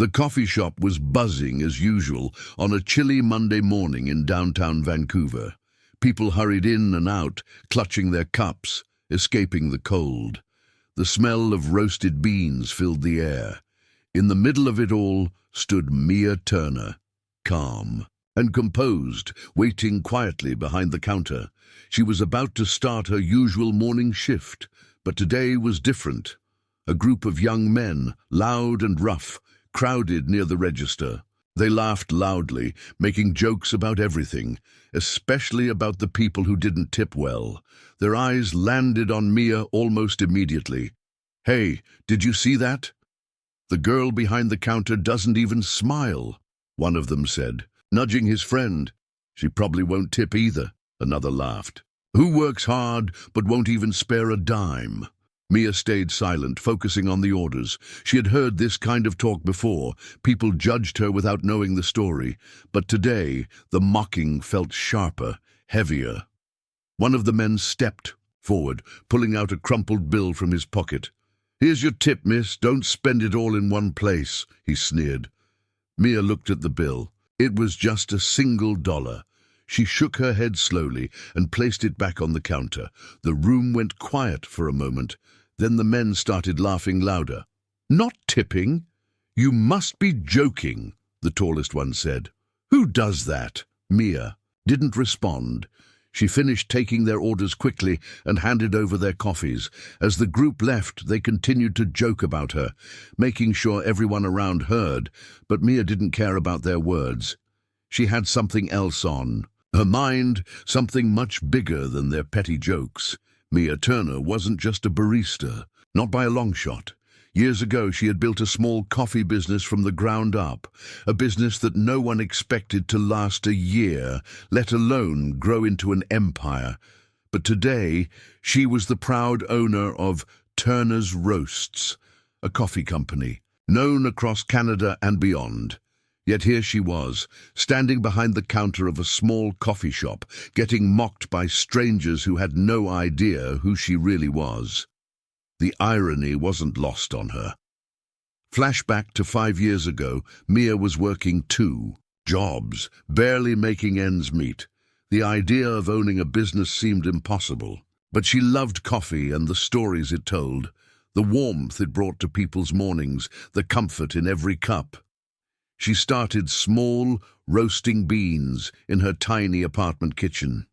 The coffee shop was buzzing as usual on a chilly Monday morning in downtown Vancouver. People hurried in and out, clutching their cups, escaping the cold. The smell of roasted beans filled the air. In the middle of it all stood Mia Turner, calm and composed, waiting quietly behind the counter. She was about to start her usual morning shift, but today was different. A group of young men, loud and rough, crowded near the register. They laughed loudly, making jokes about everything, especially about the people who didn't tip well. Their eyes landed on Mia almost immediately. "Hey, did you see that? The girl behind the counter doesn't even smile," one of them said, nudging his friend. "She probably won't tip either," another laughed. "Who works hard but won't even spare a dime?" Mia stayed silent, focusing on the orders. She had heard this kind of talk before. People judged her without knowing the story. But today, the mocking felt sharper, heavier. One of the men stepped forward, pulling out a crumpled bill from his pocket. "Here's your tip, miss. Don't spend it all in one place," he sneered. Mia looked at the bill. It was just $1. She shook her head slowly and placed it back on the counter. The room went quiet for a moment. Then the men started laughing louder. "Not tipping? You must be joking," the tallest one said. "Who does that?" Mia didn't respond. She finished taking their orders quickly and handed over their coffees. As the group left, they continued to joke about her, making sure everyone around heard, but Mia didn't care about their words. She had something else on her mind, something much bigger than their petty jokes. Mia Turner wasn't just a barista, not by a long shot. Years ago, she had built a small coffee business from the ground up, a business that no one expected to last a year, let alone grow into an empire. But today, she was the proud owner of Turner's Roasts, a coffee company, known across Canada and beyond. Yet here she was, standing behind the counter of a small coffee shop, getting mocked by strangers who had no idea who she really was. The irony wasn't lost on her. Flashback to 5 years ago, Mia was working 2 jobs, barely making ends meet. The idea of owning a business seemed impossible. But she loved coffee and the stories it told, the warmth it brought to people's mornings, the comfort in every cup. She started small, roasting beans in her tiny apartment kitchen.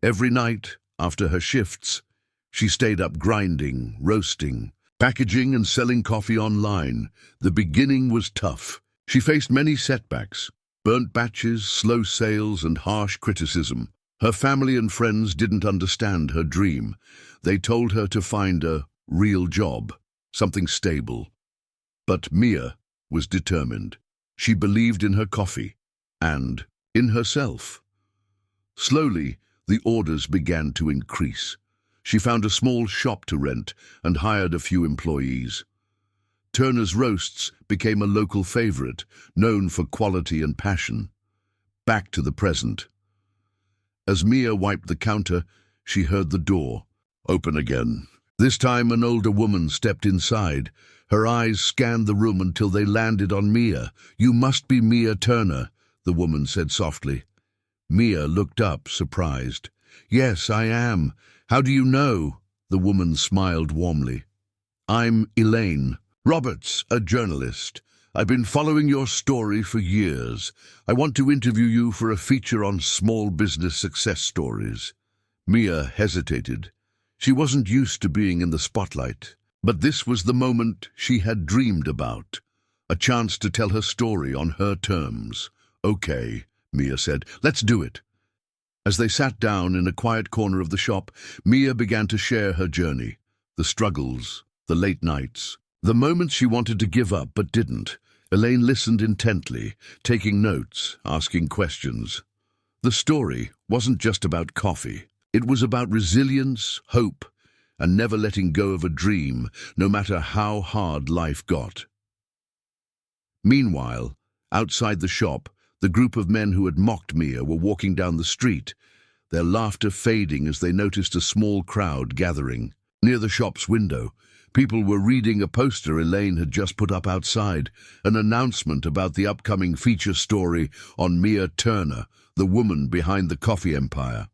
Every night, after her shifts, she stayed up grinding, roasting, packaging and selling coffee online. The beginning was tough. She faced many setbacks, burnt batches, slow sales and harsh criticism. Her family and friends didn't understand her dream. They told her to find a real job, something stable. But Mia was determined. She believed in her coffee and in herself. Slowly, the orders began to increase. She found a small shop to rent and hired a few employees. Turner's Roasts became a local favorite, known for quality and passion. Back to the present. As Mia wiped the counter, she heard the door open again. This time an older woman stepped inside. Her eyes scanned the room until they landed on Mia. "You must be Mia Turner," the woman said softly. Mia looked up, surprised. "Yes, I am. How do you know?" The woman smiled warmly. "I'm Elaine Roberts, a journalist. I've been following your story for years. I want to interview you for a feature on small business success stories." Mia hesitated. She wasn't used to being in the spotlight. But this was the moment she had dreamed about, a chance to tell her story on her terms. "Okay," Mia said, "let's do it." As they sat down in a quiet corner of the shop, Mia began to share her journey, the struggles, the late nights, the moments she wanted to give up but didn't. Elaine listened intently, taking notes, asking questions. The story wasn't just about coffee. It was about resilience, hope, and never letting go of a dream, no matter how hard life got. Meanwhile, outside the shop, the group of men who had mocked Mia were walking down the street, their laughter fading as they noticed a small crowd gathering. Near the shop's window, People were reading a poster Elaine had just put up outside, an announcement about the upcoming feature story on Mia Turner, the woman behind the coffee empire.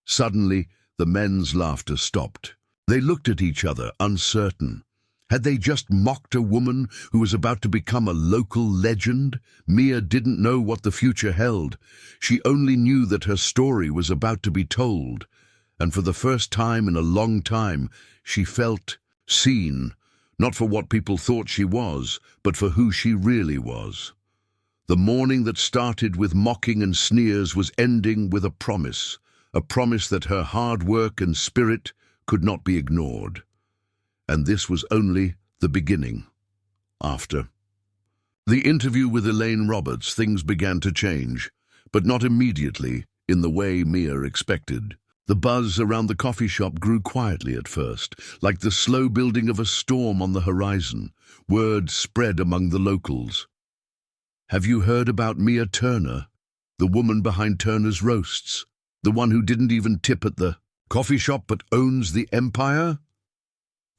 Suddenly, the men's laughter stopped. They looked at each other, uncertain. Had they just mocked a woman who was about to become a local legend? Mia didn't know what the future held. She only knew that her story was about to be told. And for the first time in a long time, she felt seen, not for what people thought she was, but for who she really was. The morning that started with mocking and sneers was ending with a promise that her hard work and spirit could not be ignored. And this was only the beginning. After the interview with Elaine Roberts, things began to change, but not immediately in the way Mia expected. The buzz around the coffee shop grew quietly at first, like the slow building of a storm on the horizon. Word spread among the locals. "Have you heard about Mia Turner, the woman behind Turner's Roasts? The one who didn't even tip at the coffee shop but owns the empire?"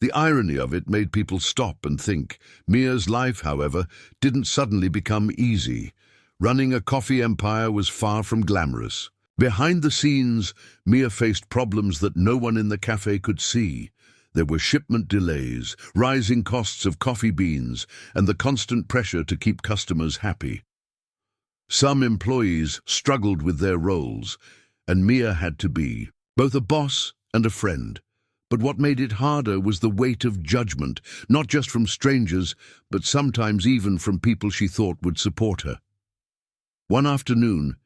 The irony of it made people stop and think. Mia's life, however, didn't suddenly become easy. Running a coffee empire was far from glamorous. Behind the scenes, Mia faced problems that no one in the cafe could see. There were shipment delays, rising costs of coffee beans, and the constant pressure to keep customers happy. Some employees struggled with their roles, and Mia had to be both a boss and a friend. But what made it harder was the weight of judgment, not just from strangers, but sometimes even from people she thought would support her. One afternoon,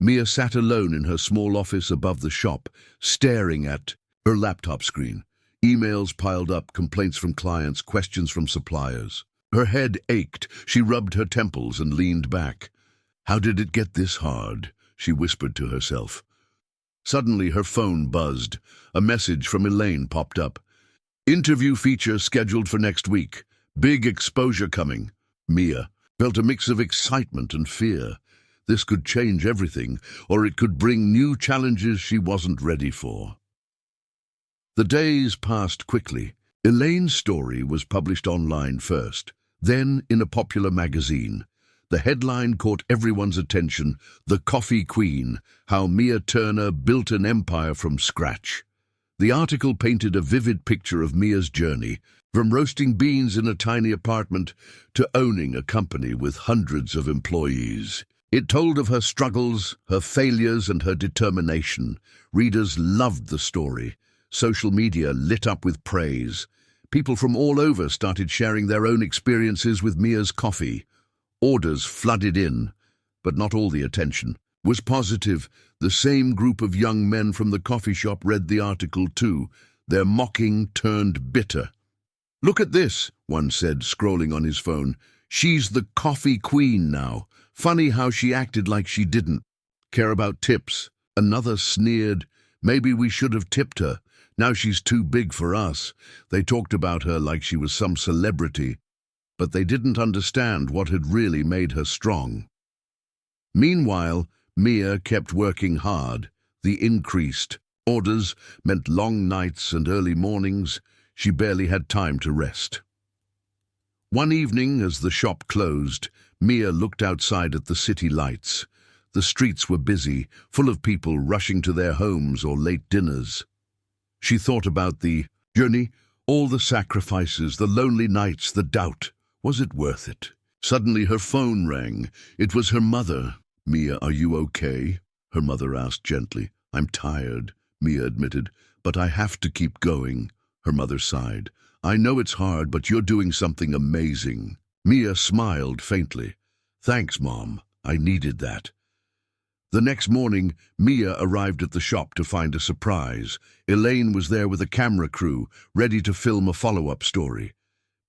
Mia sat alone in her small office above the shop, staring at her laptop screen. Emails piled up, complaints from clients, questions from suppliers. Her head ached. She rubbed her temples and leaned back. "How did it get this hard?" she whispered to herself. Suddenly, her phone buzzed. A message from Elaine popped up. "Interview feature scheduled for next week. Big exposure coming." Mia felt a mix of excitement and fear. This could change everything, or it could bring new challenges she wasn't ready for. The days passed quickly. Elaine's story was published online first, then in a popular magazine. The headline caught everyone's attention: "The Coffee Queen, How Mia Turner Built an Empire from Scratch." The article painted a vivid picture of Mia's journey, from roasting beans in a tiny apartment to owning a company with hundreds of employees. It told of her struggles, her failures, and her determination. Readers loved the story. Social media lit up with praise. People from all over started sharing their own experiences with Mia's coffee. Orders flooded in, but not all the attention was positive. The same group of young men from the coffee shop read the article too. Their mocking turned bitter. "Look at this," one said, scrolling on his phone. "She's the coffee queen now. Funny how she acted like she didn't care about tips." Another sneered, "Maybe we should have tipped her. Now she's too big for us." They talked about her like she was some celebrity, but they didn't understand what had really made her strong. Meanwhile, Mia kept working hard. The increased orders meant long nights and early mornings. She barely had time to rest. One evening, as the shop closed, Mia looked outside at the city lights. The streets were busy, full of people rushing to their homes or late dinners. She thought about the journey, all the sacrifices, the lonely nights, the doubt. Was it worth it? Suddenly her phone rang. It was her mother. "Mia, are you okay?" her mother asked gently. "I'm tired," Mia admitted, "but I have to keep going." Her mother sighed. "I know it's hard, but you're doing something amazing." Mia smiled faintly. "Thanks, Mom. I needed that." The next morning, Mia arrived at the shop to find a surprise. Elaine was there with a camera crew, ready to film a follow-up story.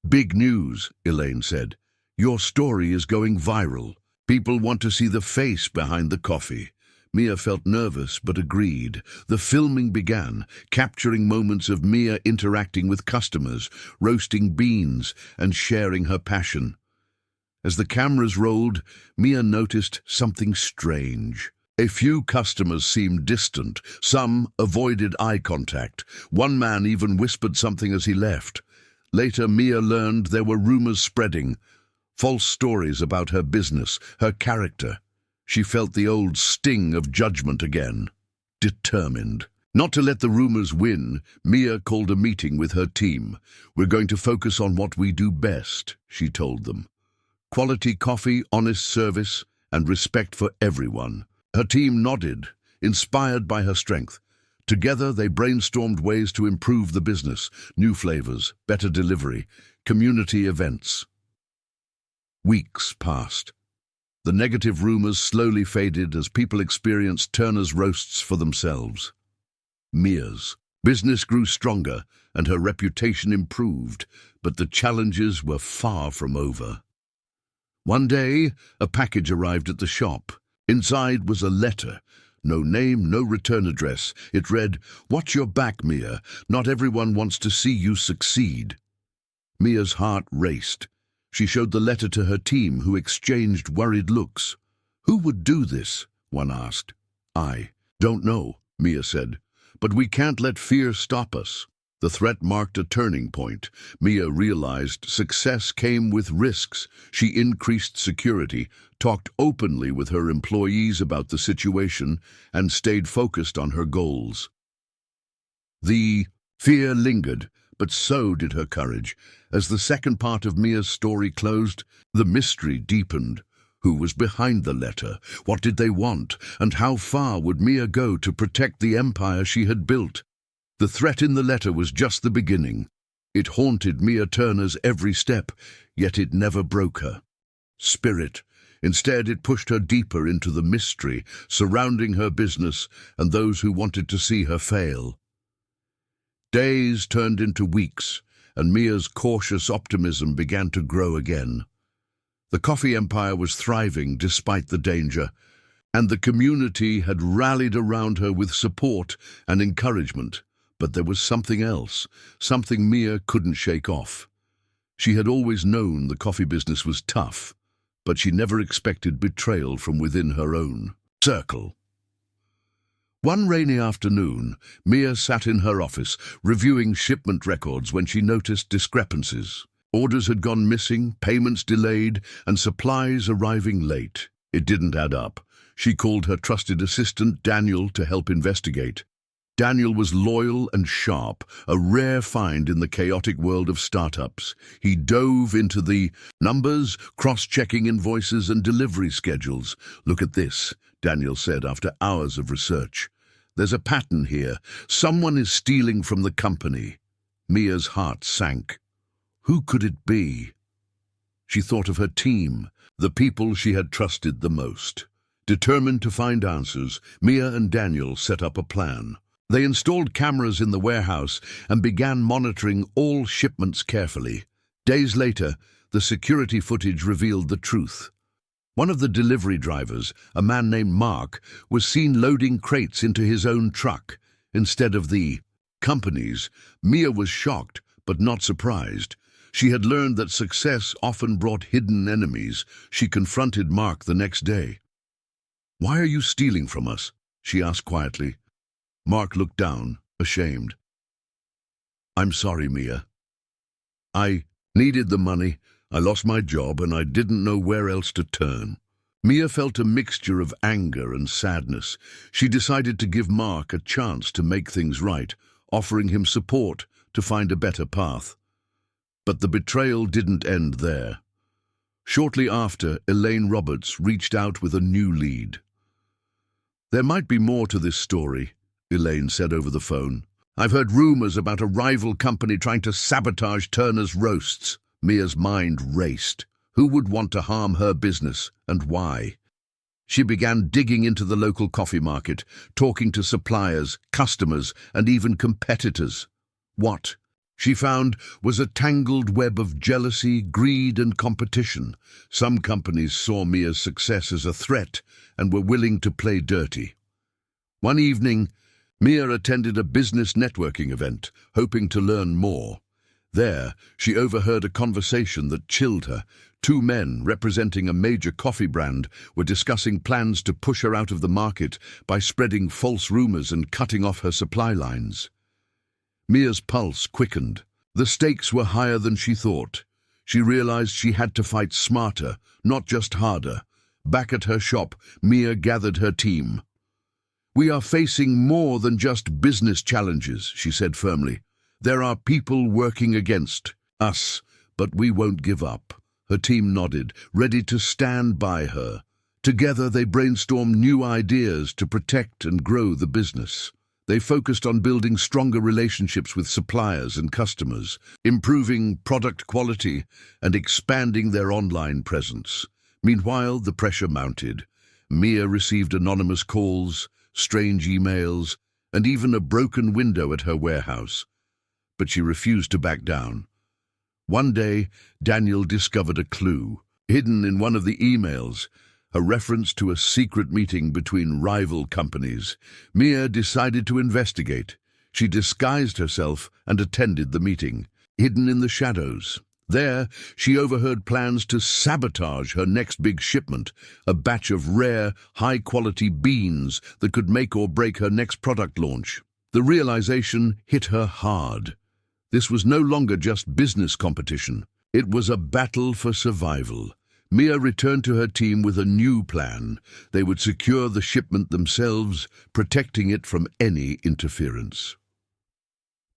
"Big news," Elaine said. "Your story is going viral. People want to see the face behind the coffee." Mia felt nervous but agreed. The filming began, capturing moments of Mia interacting with customers, roasting beans, and sharing her passion. As the cameras rolled, Mia noticed something strange. A few customers seemed distant. Some avoided eye contact. One man even whispered something as he left. Later, Mia learned there were rumors spreading, false stories about her business, her character. She felt the old sting of judgment again. Determined not to let the rumors win, Mia called a meeting with her team. "We're going to focus on what we do best," she told them. Quality coffee, honest service, and respect for everyone. Her team nodded, inspired by her strength. Together, they brainstormed ways to improve the business: new flavors, better delivery, community events. Weeks passed. The negative rumors slowly faded as people experienced Turner's roasts for themselves. Mia's business grew stronger and her reputation improved, but the challenges were far from over. One day, a package arrived at the shop. Inside was a letter. No name, no return address. It read, "Watch your back, Mia. Not everyone wants to see you succeed." Mia's heart raced. She showed the letter to her team, who exchanged worried looks. "Who would do this?" one asked. "I don't know," Mia said. "But we can't let fear stop us." The threat marked a turning point. Mia realized success came with risks. She increased security, talked openly with her employees about the situation, and stayed focused on her goals. The fear lingered, but so did her courage. As the second part of Mia's story closed, the mystery deepened. Who was behind the letter? What did they want? And how far would Mia go to protect the empire she had built? The threat in the letter was just the beginning. It haunted Mia Turner's every step, yet it never broke her spirit. Instead, it pushed her deeper into the mystery surrounding her business and those who wanted to see her fail. Days turned into weeks, and Mia's cautious optimism began to grow again. The coffee empire was thriving despite the danger, and the community had rallied around her with support and encouragement. But there was something else, something Mia couldn't shake off. She had always known the coffee business was tough, but she never expected betrayal from within her own circle. One rainy afternoon, Mia sat in her office, reviewing shipment records when she noticed discrepancies. Orders had gone missing, payments delayed, and supplies arriving late. It didn't add up. She called her trusted assistant, Daniel, to help investigate. Daniel was loyal and sharp, a rare find in the chaotic world of startups. He dove into the numbers, cross-checking invoices and delivery schedules. "Look at this," Daniel said after hours of research. "There's a pattern here. Someone is stealing from the company." Mia's heart sank. Who could it be? She thought of her team, the people she had trusted the most. Determined to find answers, Mia and Daniel set up a plan. They installed cameras in the warehouse and began monitoring all shipments carefully. Days later, the security footage revealed the truth. One of the delivery drivers, a man named Mark, was seen loading crates into his own truck instead of the company's. Mia was shocked, but not surprised. She had learned that success often brought hidden enemies. She confronted Mark the next day. "Why are you stealing from us?" she asked quietly. Mark looked down, ashamed. "I'm sorry, Mia. I needed the money, I lost my job, and I didn't know where else to turn." Mia felt a mixture of anger and sadness. She decided to give Mark a chance to make things right, offering him support to find a better path. But the betrayal didn't end there. Shortly after, Elaine Roberts reached out with a new lead. "There might be more to this story," Elaine said over the phone. "I've heard rumors about a rival company trying to sabotage Turner's roasts." Mia's mind raced. Who would want to harm her business, and why? She began digging into the local coffee market, talking to suppliers, customers, and even competitors. What she found was a tangled web of jealousy, greed, and competition. Some companies saw Mia's success as a threat and were willing to play dirty. One evening, Mia attended a business networking event, hoping to learn more. There, she overheard a conversation that chilled her. Two men representing a major coffee brand were discussing plans to push her out of the market by spreading false rumors and cutting off her supply lines. Mia's pulse quickened. The stakes were higher than she thought. She realized she had to fight smarter, not just harder. Back at her shop, Mia gathered her team. "We are facing more than just business challenges," she said firmly. "There are people working against us, but we won't give up." Her team nodded, ready to stand by her. Together they brainstormed new ideas to protect and grow the business. They focused on building stronger relationships with suppliers and customers, improving product quality, and expanding their online presence. Meanwhile, the pressure mounted. Mia received anonymous calls, strange emails, and even a broken window at her warehouse. But she refused to back down. One day, Daniel discovered a clue, hidden in one of the emails, a reference to a secret meeting between rival companies. Mia decided to investigate. She disguised herself and attended the meeting, hidden in the shadows. There, she overheard plans to sabotage her next big shipment, a batch of rare, high-quality beans that could make or break her next product launch. The realization hit her hard. This was no longer just business competition. It was a battle for survival. Mia returned to her team with a new plan. They would secure the shipment themselves, protecting it from any interference.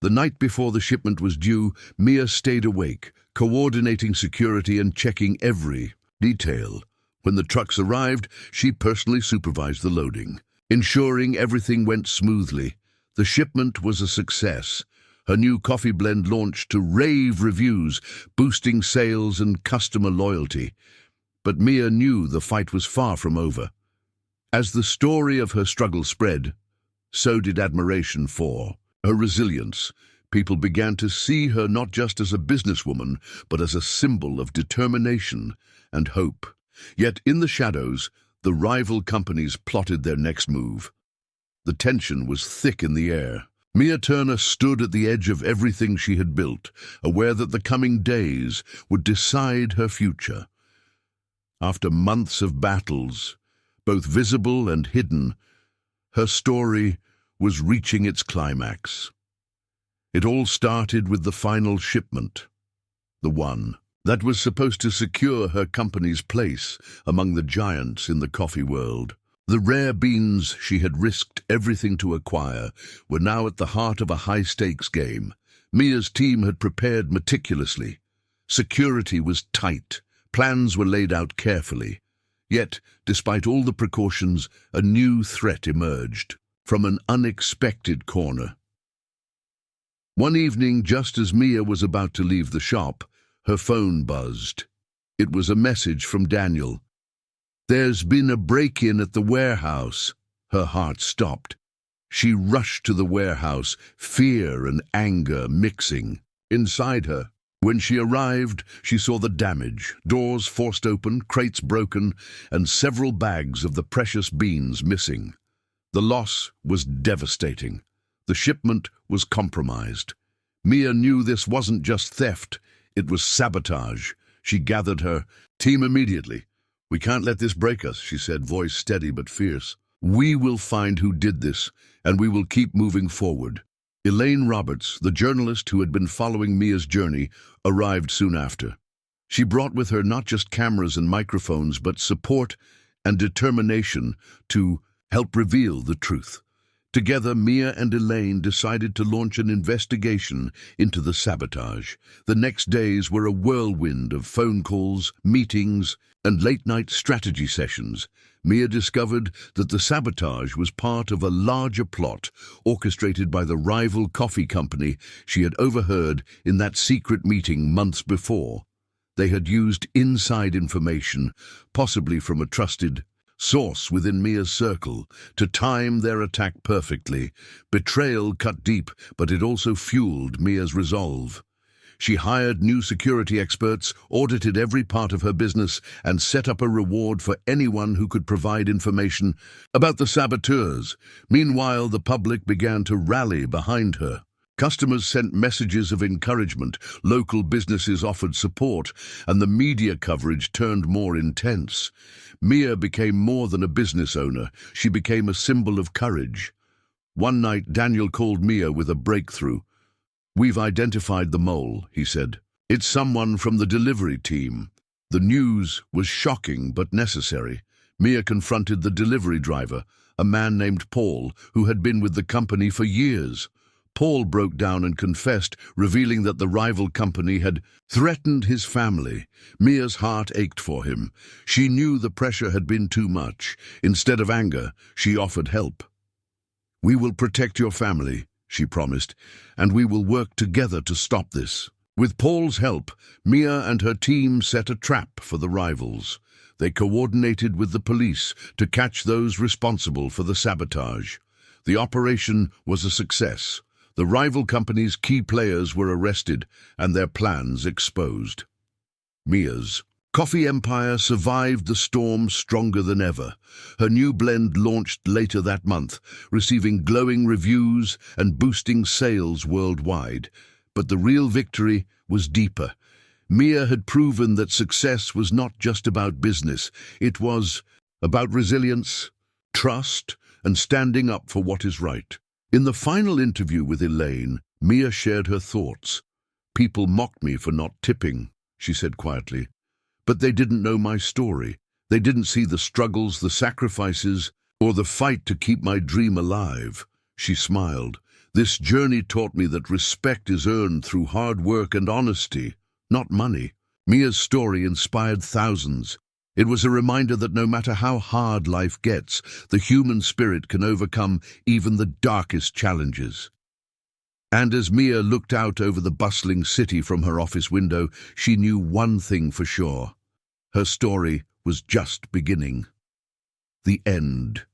The night before the shipment was due, Mia stayed awake, coordinating security and checking every detail. When the trucks arrived, she personally supervised the loading, ensuring everything went smoothly. The shipment was a success. Her new coffee blend launched to rave reviews, boosting sales and customer loyalty. But Mia knew the fight was far from over. As the story of her struggle spread, so did admiration for her resilience. People began to see her not just as a businesswoman, but as a symbol of determination and hope. Yet in the shadows, the rival companies plotted their next move. The tension was thick in the air. Mia Turner stood at the edge of everything she had built, aware that the coming days would decide her future. After months of battles, both visible and hidden, her story was reaching its climax. It all started with the final shipment, the one that was supposed to secure her company's place among the giants in the coffee world. The rare beans she had risked everything to acquire were now at the heart of a high-stakes game. Mia's team had prepared meticulously. Security was tight. Plans were laid out carefully. Yet, despite all the precautions, a new threat emerged from an unexpected corner. One evening, just as Mia was about to leave the shop, her phone buzzed. It was a message from Daniel. "There's been a break-in at the warehouse." Her heart stopped. She rushed to the warehouse, fear and anger mixing inside her. When she arrived, she saw the damage: doors forced open, crates broken, and several bags of the precious beans missing. The loss was devastating. The shipment was compromised. Mia knew this wasn't just theft, it was sabotage. She gathered her team immediately. "We can't let this break us," she said, voice steady but fierce. "We will find who did this, and we will keep moving forward." Elaine Roberts, the journalist who had been following Mia's journey, arrived soon after. She brought with her not just cameras and microphones, but support and determination to help reveal the truth. Together, Mia and Elaine decided to launch an investigation into the sabotage. The next days were a whirlwind of phone calls, meetings, and late-night strategy sessions. Mia discovered that the sabotage was part of a larger plot orchestrated by the rival coffee company she had overheard in that secret meeting months before. They had used inside information, possibly from a trusted source within Mia's circle, to time their attack perfectly. Betrayal cut deep, but it also fueled Mia's resolve. She hired new security experts, audited every part of her business, and set up a reward for anyone who could provide information about the saboteurs. Meanwhile, the public began to rally behind her. Customers sent messages of encouragement, local businesses offered support, and the media coverage turned more intense. Mia became more than a business owner. She became a symbol of courage. One night, Daniel called Mia with a breakthrough. "We've identified the mole," he said. "It's someone from the delivery team." The news was shocking but necessary. Mia confronted the delivery driver, a man named Paul, who had been with the company for years. Paul broke down and confessed, revealing that the rival company had threatened his family. Mia's heart ached for him. She knew the pressure had been too much. Instead of anger, she offered help. "We will protect your family," she promised, "and we will work together to stop this." With Paul's help, Mia and her team set a trap for the rivals. They coordinated with the police to catch those responsible for the sabotage. The operation was a success. The rival company's key players were arrested and their plans exposed. Mia's coffee empire survived the storm stronger than ever. Her new blend launched later that month, receiving glowing reviews and boosting sales worldwide. But the real victory was deeper. Mia had proven that success was not just about business. It was about resilience, trust, and standing up for what is right. In the final interview with Elaine, Mia shared her thoughts. "People mocked me for not tipping," she said quietly. "But they didn't know my story. They didn't see the struggles, the sacrifices, or the fight to keep my dream alive." She smiled. "This journey taught me that respect is earned through hard work and honesty, not money." Mia's story inspired thousands. It was a reminder that no matter how hard life gets, the human spirit can overcome even the darkest challenges. And as Mia looked out over the bustling city from her office window, she knew one thing for sure. Her story was just beginning. The end.